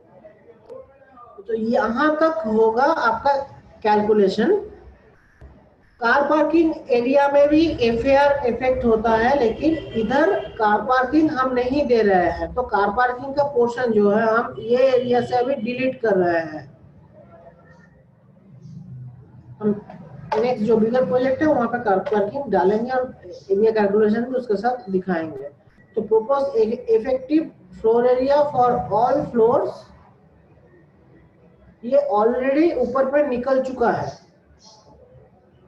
तो यहाँ तक होगा आपका कैलकुलेशन। कार पार्किंग एरिया में भी एफएआर इफेक्ट होता है, लेकिन इधर कार पार्किंग हम नहीं दे रहे हैं, तो कार पार्किंग का पोर्शन जो है हम ये एरिया से अभी डिलीट कर रहे हैं। हम नेक्स्ट जो बिगर प्रोजेक्ट है वहां पे कार पार्किंग डालेंगे और एरिया कैलकुलेशन भी उसके साथ दिखाएंगे। तो propose effective floor area for all floors, ये ऑलरेडी ऊपर पे निकल चुका है।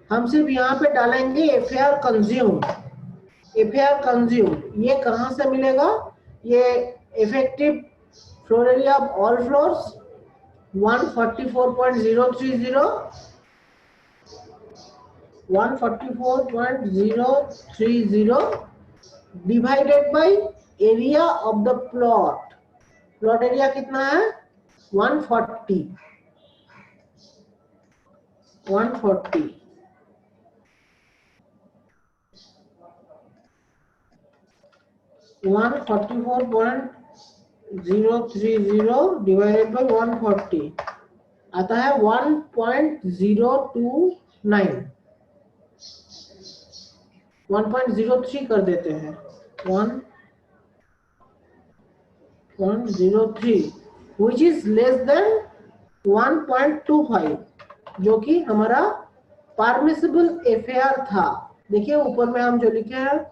हम सिर्फ यहाँ पे डालेंगे एफएआर कंज्यूम। एफएआर कंज्यूम ये कहाँ से मिलेगा? ये effective floor area of all floors 144.030 divided by area of the plot. Plot area कितना है? 140 144.030 डिवाइडेड बाय 140 आता है 1.029। 1.03 कर देते हैं, 1.03 which is less than 1.25, जो कि हमारा परमिसिबल एफएआर था। देखिए ऊपर में हम जो लिखे हैं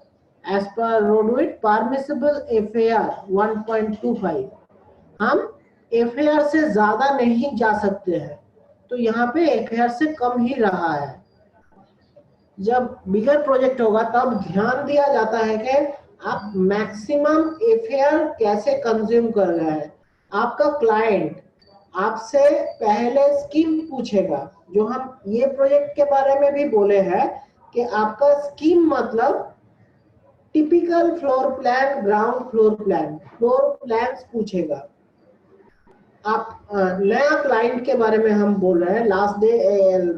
एज पर रोडविड परमिसिबल एफएआर 1.25, हम एफएआर से ज्यादा नहीं जा सकते हैं, तो यहाँ पे एफएआर से कम ही रहा है। जब बिगर प्रोजेक्ट होगा तब ध्यान दिया जाता है कि आप मैक्सिमम एफएआर कैसे कंज्यूम कर रहे हैं। आपका क्लाइंट आपसे पहले स्कीम पूछेगा, जो हम ये प्रोजेक्ट के बारे में भी बोले हैं कि आपका स्कीम मतलब typical floor plan, ground floor plans पूछेगा। आप नया क्लाइंट के बारे में हम बोल रहे हैं, लास्ट डे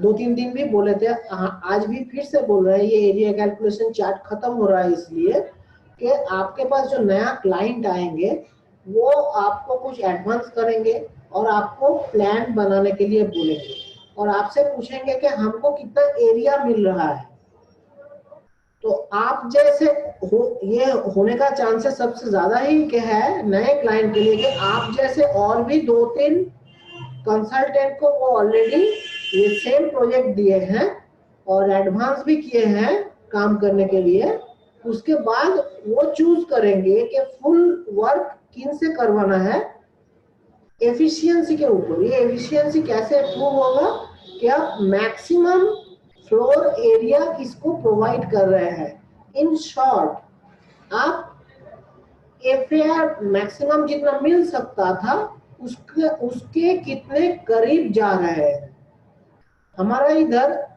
2-3 दिन भी बोले थे, आज भी फिर से बोल रहे हैं। ये एरिया कैलकुलेशन चार्ट खत्म हो रहा है इसलिए कि आपके पास जो नया क्लाइंट आएंगे वो आपको कुछ एडवांस करेंगे और आपको प्लान बनाने के लिए बोलेंगे और आपसे पूछेंगे कि हमको कितना एरिया मिल रहा है। तो आप जैसे ये होने का चांसेस सबसे ज्यादा ही क्या है नए क्लाइंट के लिए कि आप जैसे और भी 2-3 कंसल्टेंट को वो ऑलरेडी ये सेम प्रोजेक्ट दिए हैं और एडवांस भी किए हैं काम करने के लिए। उसके बाद वो चूज करेंगे कि फुल वर्क किन से करवाना है, एफिशिएंसी के ऊपर। ये एफिशिएंसी कैसे प्रूव होगा कि आप मैक्सिमम फ्लोर एरिया किसको प्रोवाइड कर रहे हैं। इन शॉर्ट आप एफएआर मैक्सिमम जितना मिल सकता था उसके कितने करीब जा रहे हैं। हमारा इधर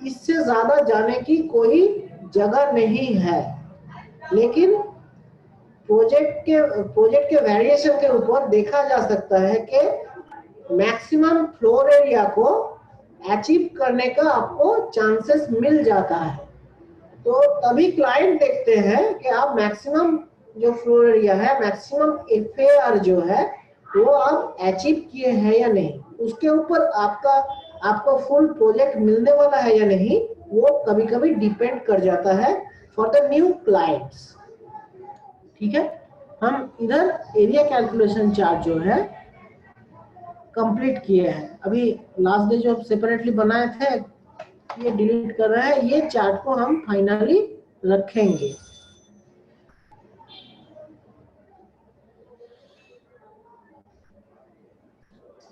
इससे ज्यादा जाने की कोई जगह नहीं है, लेकिन प्रोजेक्ट के वेरिएशन के ऊपर देखा जा सकता है कि मैक्सिमम फ्लोर एरिया को अचीव करने का आपको चांसेस मिल जाता है। तो तभी क्लाइंट देखते हैं कि आप मैक्सिमम जो फ्लोर एरिया है, मैक्सिमम एफएआर जो है वो आप अचीव किए हैं या नहीं। उसके ऊपर आपको फुल प्रोजेक्ट मिलने वाला है या नहीं, वो कभी कभी डिपेंड कर जाता है फॉर द न्यू क्लाइंट्स। ठीक है, हम इधर एरिया कैलकुलेशन चार्ट जो है कंप्लीट किए हैं। अभी लास्ट डे जो सेपरेटली बनाए थे ये डिलीट कर रहे हैं, ये चार्ट को हम फाइनली रखेंगे।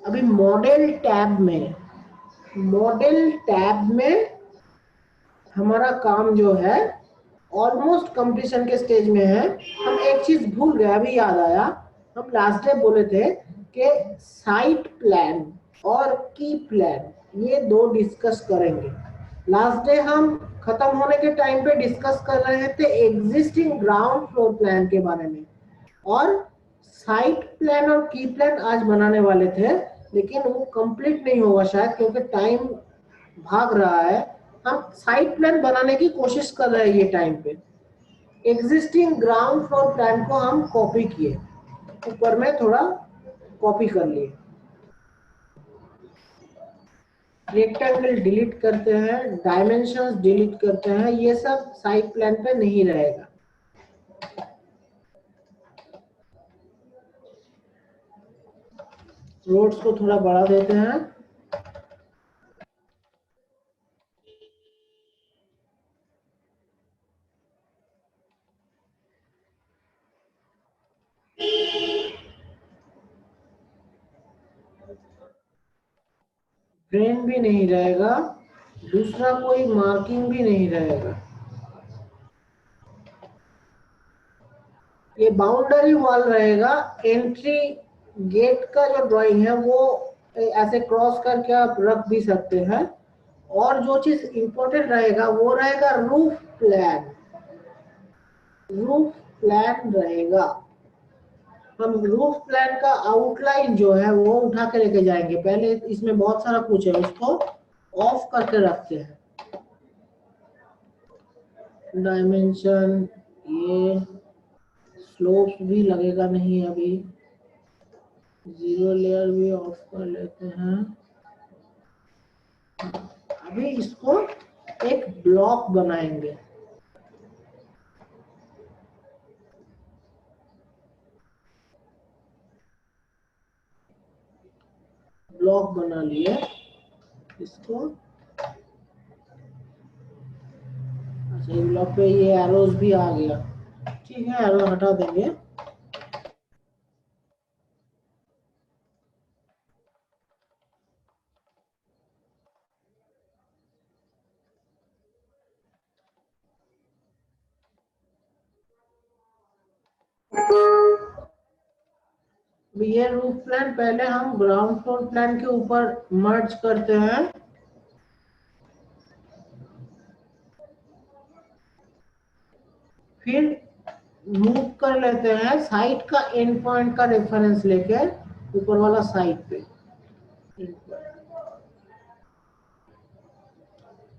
अभी मॉडल टैब में हमारा काम जो है ऑलमोस्ट कंप्लीशन के स्टेज में है। हम एक चीज भूल गए, अभी याद आया। हम लास्ट डे बोले थे कि साइट प्लान और की प्लान ये दो डिस्कस करेंगे। लास्ट डे हम खत्म होने के टाइम पे डिस्कस कर रहे थे एग्जिस्टिंग ग्राउंड फ्लोर प्लान के बारे में, और साइट प्लान और की प्लान आज बनाने वाले थे, लेकिन वो कंप्लीट नहीं होगा शायद क्योंकि टाइम भाग रहा है। हम साइट प्लान बनाने की कोशिश कर रहे हैं ये टाइम पे। एग्जिस्टिंग ग्राउंड फ्लोर प्लान को हम कॉपी किए, ऊपर में थोड़ा कॉपी कर लिए। रेक्टेंगल डिलीट करते हैं, डायमेंशंस डिलीट करते हैं, ये सब साइट प्लान पे नहीं रहेगा। रोड्स को थोड़ा बढ़ा देते हैं। ड्रेन भी नहीं रहेगा, दूसरा कोई मार्किंग भी नहीं रहेगा। ये बाउंड्री वॉल रहेगा। एंट्री गेट का जो ड्राइंग है वो ऐसे क्रॉस करके आप रख भी सकते हैं। और जो चीज इंपॉर्टेंट रहेगा वो रहेगा रूफ प्लान। रूफ प्लान रहेगा। हम रूफ प्लान का आउटलाइन जो है वो उठा के लेके जाएंगे। पहले इसमें बहुत सारा कुछ है, उसको ऑफ करके रखते हैं। डायमेंशन, ये स्लोप्स भी लगेगा नहीं अभी। जीरो लेयर भी ऑफ कर लेते हैं। अभी इसको एक ब्लॉक बनाएंगे। ब्लॉक बना लिए इसको। अच्छा, ये ब्लॉक पे ये एरोज भी आ गया, ठीक है, एरो हटा देंगे। ये रूफ प्लान पहले हम ग्राउंड फ्लोर प्लान के ऊपर मर्ज करते हैं। फिर मूव कर लेते हैं साइट का एंड पॉइंट का रेफरेंस लेके ऊपर वाला साइट पे।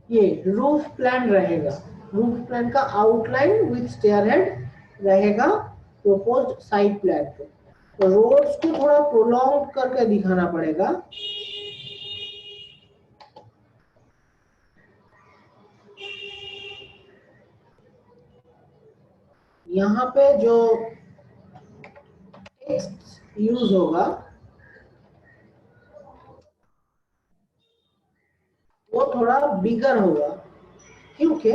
ये रूफ प्लान रहेगा। रूफ प्लान का आउटलाइन विथ स्टेयरहेड रहेगा प्रोपोज्ड साइट प्लान पे। तो रोड्स को थोड़ा प्रोलॉन्ग करके दिखाना पड़ेगा। यहाँ पे जो टेक्स्ट यूज होगा वो थोड़ा बिगर होगा, क्योंकि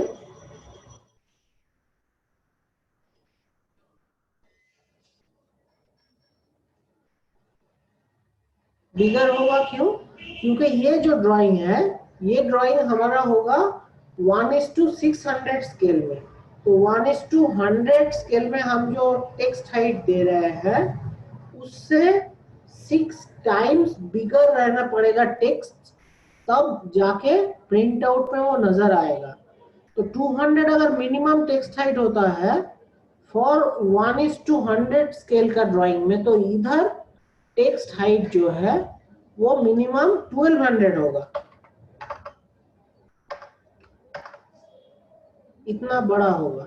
बिगर होगा क्यों? क्योंकि ये जो ड्राइंग है, ये ड्राइंग हमारा होगा 1:600 स्केल में। तो 1:100 स्केल में हम जो टेक्स्ट हाइट दे रहे हैं उससे 6 टाइम्स बिगर रहना पड़ेगा टेक्स्ट, तब जाके प्रिंट आउट में वो नजर आएगा। तो 200 अगर मिनिमम टेक्स्ट हाइट होता है फॉर 1:100 स्केल का ड्राइंग में, तो इधर टेक्स्ट हाइट जो है वो मिनिमम 1200 होगा। इतना बड़ा होगा।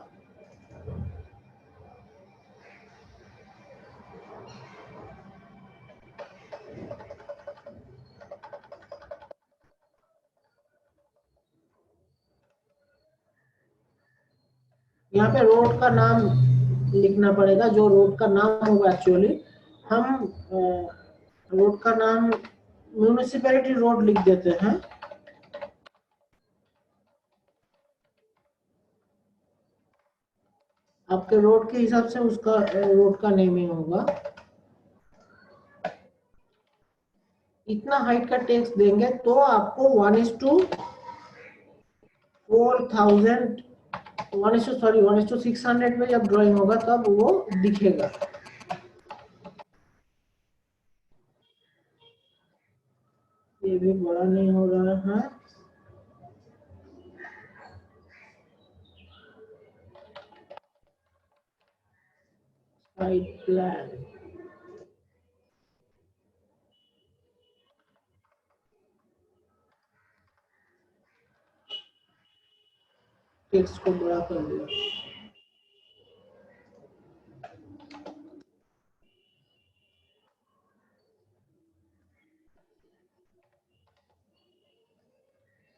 यहाँ पे रोड का नाम लिखना पड़ेगा, जो रोड का नाम होगा। एक्चुअली हम रोड का नाम म्यूनिसिपैलिटी रोड लिख देते हैं। आपके रोड के हिसाब से उसका रोड का नेमिंग होगा। इतना हाइट का टेक्स्ट देंगे तो आपको 1:4 4000 1:600 में जब ड्राइंग होगा तब वो दिखेगा। ये भी बड़ा नहीं हो रहा है। साइड प्लान टेक्स्ट को बड़ा कर दिया।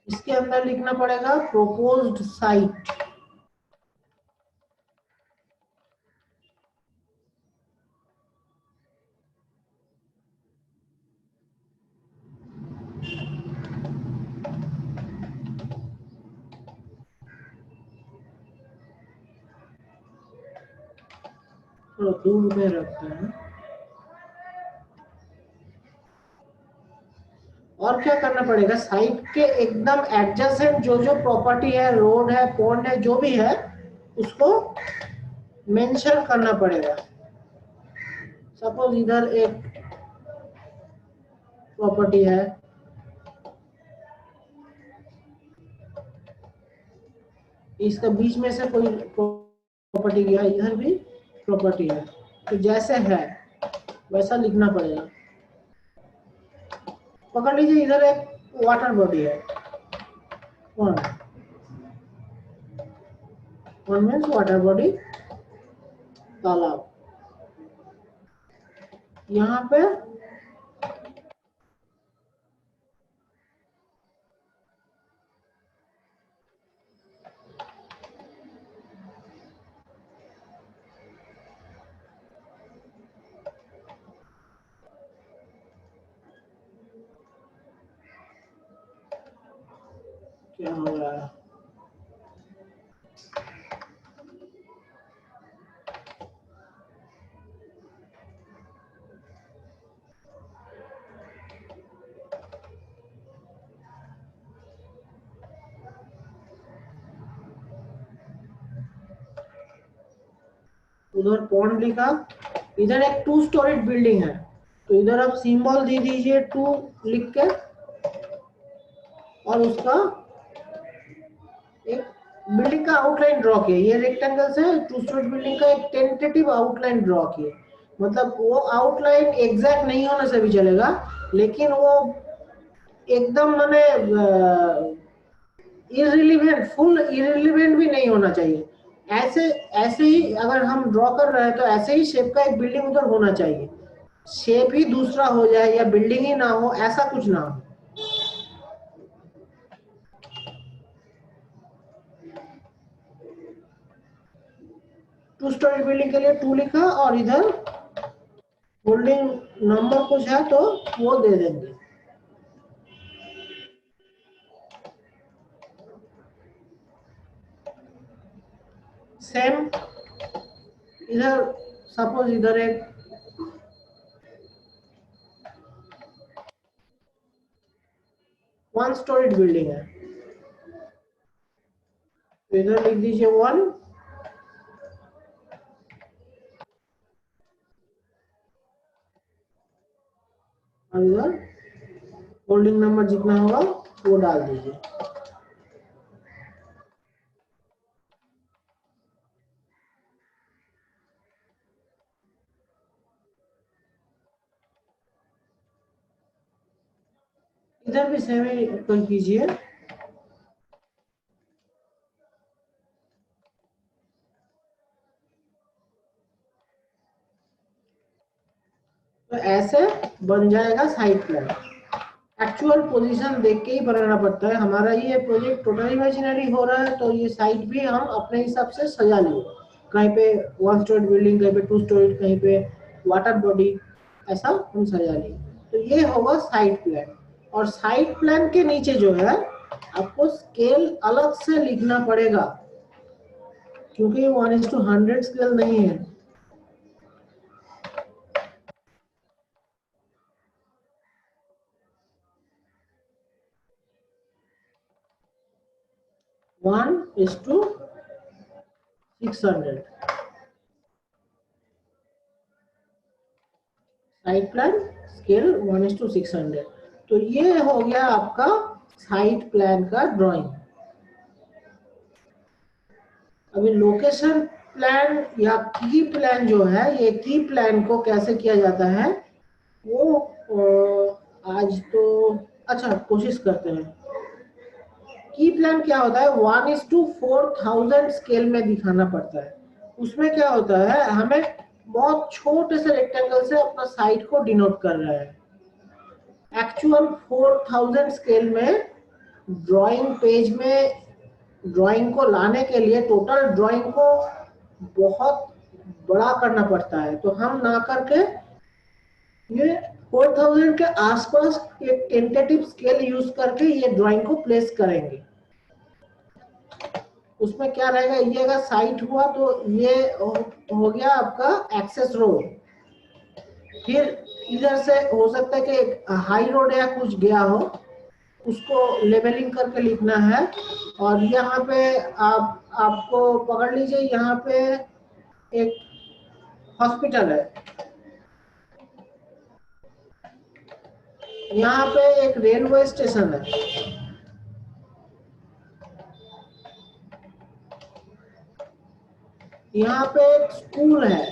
इसके अंदर लिखना पड़ेगा प्रोपोज्ड साइट। थोड़ा दूर में रखते हैं। और क्या करना पड़ेगा, साइट के एकदम एडजेसेंट जो जो प्रॉपर्टी है, रोड है, पॉन्ड है, जो भी है उसको मेंशन करना पड़ेगा। सपोज इधर एक प्रॉपर्टी है, इसका बीच में से कोई प्रॉपर्टी गया, इधर भी प्रॉपर्टी है, तो जैसे है वैसा लिखना पड़ेगा। पकड़ लीजिए इधर एक वाटर बॉडी है, वन मीन्स वाटर बॉडी, तालाब। यहाँ पे क्या हो रहा है, उधर पॉन्ड लिखा, इधर एक 2 स्टोरीड बिल्डिंग है, तो इधर आप सिंबल दे दीजिए 2 लिख के, और उसका एक बिल्डिंग का आउटलाइन ड्रॉ किए। ये रेक्टेंगल से 2 स्टोरी बिल्डिंग का एक टेंटेटिव आउटलाइन ड्रॉ किए। मतलब वो आउटलाइन एग्जैक्ट नहीं होने से भी चलेगा, लेकिन वो एकदम माने इररिलेवेंट, फुल इररिलेवेंट भी नहीं होना चाहिए। ऐसे ऐसे ही अगर हम ड्रॉ कर रहे हैं तो ऐसे ही शेप का एक बिल्डिंग उधर होना चाहिए। शेप ही दूसरा हो जाए या बिल्डिंग ही ना हो, ऐसा कुछ ना हो। 2 स्टोरी बिल्डिंग के लिए 2 लिखा, और इधर होल्डिंग नंबर कुछ है तो वो दे देंगे। सेम इधर सपोज इधर एक 1 स्टोरीड बिल्डिंग है, तो इधर लिख दीजिए 1, और इधर होल्डिंग नंबर जितना होगा वो डाल दीजिए। इधर भी सेम ही कर कीजिए। तो ऐसे बन जाएगा साइड प्लान। एक्चुअल पोजीशन देख के ही बनाना पड़ता है। हमारा ये प्रोजेक्ट टोटल इमेजिनरी हो रहा है, तो ये साइट भी हम अपने हिसाब से सजा लिए। कहीं पे 1 स्टोरी बिल्डिंग, कहीं पे 2 स्टोरी, कहीं पे वाटर बॉडी, ऐसा हम सजा लिए। तो ये होगा साइट प्लान। और साइट प्लान के नीचे जो है आपको स्केल अलग से लिखना पड़ेगा, क्योंकि 1:100 स्केल नहीं है। 1:600 साइट प्लान स्केल 1:600। तो ये हो गया आपका साइट प्लान का ड्राइंग। अभी लोकेशन प्लान या की प्लान जो है, ये की प्लान को कैसे किया जाता है वो आज तो अच्छा कोशिश करते हैं। की प्लान क्या होता है, 1:4000 स्केल में दिखाना पड़ता है। उसमें क्या होता है, हमें बहुत छोटे से रेक्टेंगल से अपना साइट को डिनोट कर रहा है। एक्चुअल 4000 स्केल में ड्राइंग पेज में ड्राइंग को लाने के लिए टोटल ड्राइंग को बहुत बड़ा करना पड़ता है। तो हम ना करके ये 4000 के आसपास एक टेंटेटिव स्केल यूज करके ये ड्राइंग को प्लेस करेंगे। उसमें क्या रहेगा, ये अगर साइट हुआ तो ये हो गया आपका एक्सेस रोड। फिर इधर से हो सकता है कि हाई रोड या कुछ गया हो, उसको लेवलिंग करके लिखना है। और यहाँ पे आपको पकड़ लीजिए, यहाँ पे एक हॉस्पिटल है, यहाँ पे एक रेलवे स्टेशन है, यहाँ पे एक स्कूल है।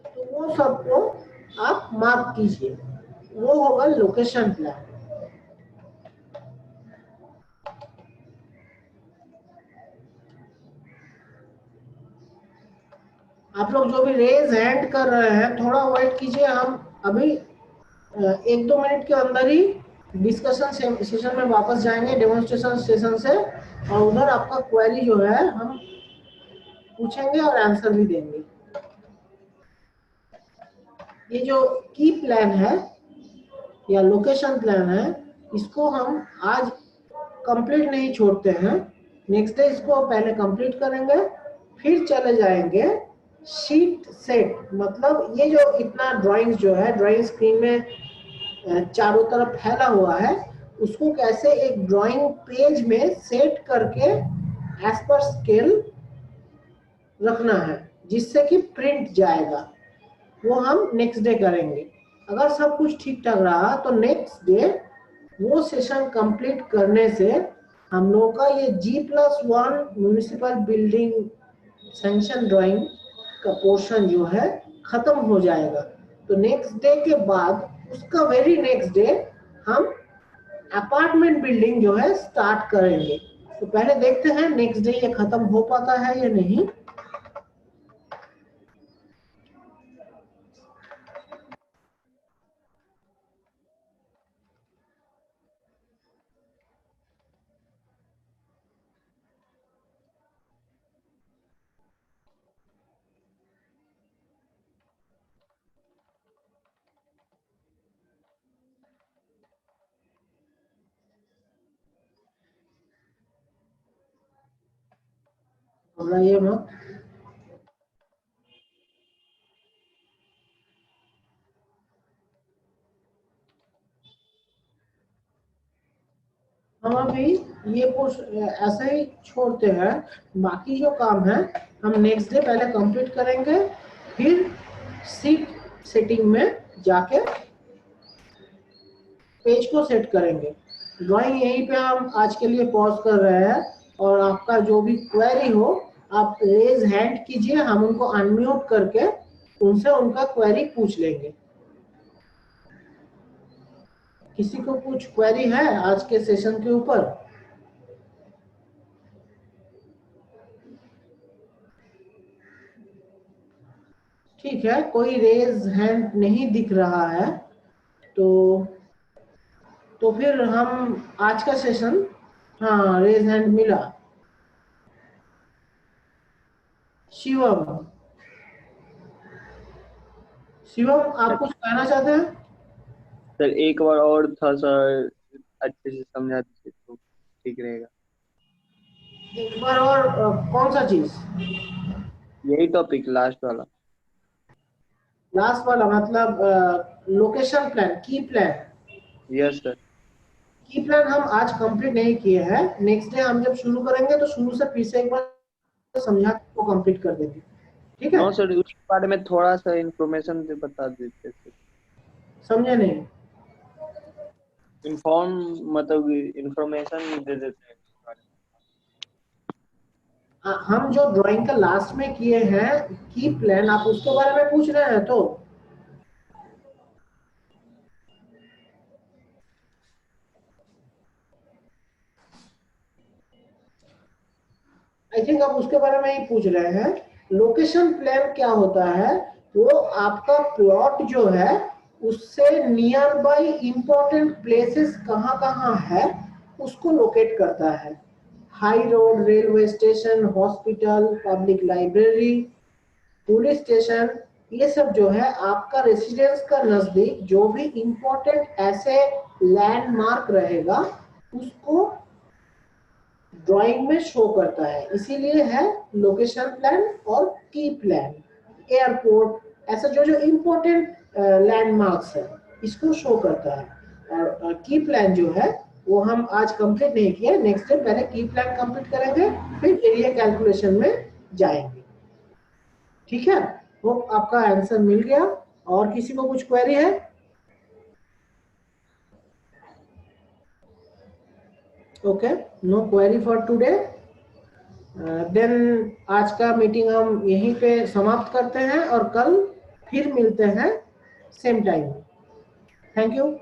तो वो सबको आप मार्क कीजिए, वो होगा लोकेशन प्लान। आप लोग जो भी रेज हैंड कर रहे हैं थोड़ा वेट कीजिए, हम अभी 1-2 मिनट के अंदर ही डिस्कशन सेशन में वापस जाएंगे, डेमोन्स्ट्रेशन सेशन से। और उधर आपका क्वेरी जो है हम पूछेंगे और आंसर भी देंगे। ये जो की प्लान है या लोकेशन प्लान है, इसको हम आज कंप्लीट नहीं छोड़ते हैं, नेक्स्ट डे इसको पहले कंप्लीट करेंगे, फिर चले जाएंगे शीट सेट। मतलब ये जो इतना ड्राइंग्स जो है ड्राइंग स्क्रीन में चारों तरफ फैला हुआ है, उसको कैसे एक ड्राइंग पेज में सेट करके एज पर स्केल रखना है जिससे कि प्रिंट जाएगा, वो हम नेक्स्ट डे करेंगे। अगर सब कुछ ठीक ठाक रहा तो नेक्स्ट डे वो सेशन कंप्लीट करने से हम लोगों का ये G+1 municipal building sanction drawing का पोर्शन जो है खत्म हो जाएगा। तो नेक्स्ट डे के बाद उसका वेरी नेक्स्ट डे हम अपार्टमेंट बिल्डिंग जो है स्टार्ट करेंगे। तो पहले देखते हैं नेक्स्ट डे ये खत्म हो पाता है या नहीं। घबराइए मत। हम अभी ये कुछ ऐसे ही छोड़ते हैं, बाकी जो काम है हम नेक्स्ट डे पहले कंप्लीट करेंगे, फिर सीट सेटिंग में जाके पेज को सेट करेंगे। ड्राइंग यहीं पे हम आज के लिए पॉज कर रहे हैं, और आपका जो भी क्वेरी हो आप रेज हैंड कीजिए, हम उनको अनम्यूट करके उनसे उनका क्वेरी पूछ लेंगे। किसी को कुछ क्वेरी है आज के सेशन के ऊपर? ठीक है, कोई रेज हैंड नहीं दिख रहा है तो फिर हम आज का सेशन, हाँ रेज हैंड मिला। शिवम, शिवम आप कुछ कहना चाहते हैं? सर एक बार और थोड़ा सा अच्छे से समझा दीजिए तो ठीक रहेगा। एक बार और कौन सा चीज? यही टॉपिक लास्ट वाला। लास्ट वाला मतलब लोकेशन प्लान, की प्लान। Yes sir. की प्लान हम आज कंप्लीट नहीं किए हैं, नेक्स्ट डे हम जब शुरू करेंगे तो शुरू से फिर से एक बार समझा को कंप्लीट कर देंगे, ठीक है? नो सर, उसके बारे में थोड़ा सा इंफॉर्मेशन दे बता देते सर। समझे नहीं? मतलब इंफॉर्मेशन दे देते हैं। हम जो ड्राइंग का लास्ट में किए हैं की प्लान, आप उसके बारे में पूछ रहे हैं तो आई थिंक आप उसके बारे में ही पूछ रहे हैं। लोकेशन प्लान क्या होता है? वो आपका प्लॉट जो है उससे नियर बाई इंपॉर्टेंट प्लेसेस कहाँ कहाँ है उसको लोकेट करता है। High road, railway station, hospital, public library, police station, ये सब जो है आपका रेसिडेंस का नजदीक जो भी इंपॉर्टेंट ऐसे लैंडमार्क रहेगा उसको ड्राइंग में शो करता है, इसीलिए है लोकेशन प्लान और की प्लान। एयरपोर्ट, ऐसा जो जो इंपॉर्टेंट लैंडमार्क्स है इसको शो करता है। और की प्लान जो है वो हम आज कंप्लीट नहीं किया, नेक्स्ट डे पहले की प्लान कंप्लीट करेंगे फिर एरिया कैलकुलेशन में जाएंगे, ठीक है? होप आपका आंसर मिल गया। और किसी को कुछ क्वेरी है? Okay, no query for today. देन आज का मीटिंग हम यहीं पे समाप्त करते हैं और कल फिर मिलते हैं सेम टाइम। Thank you.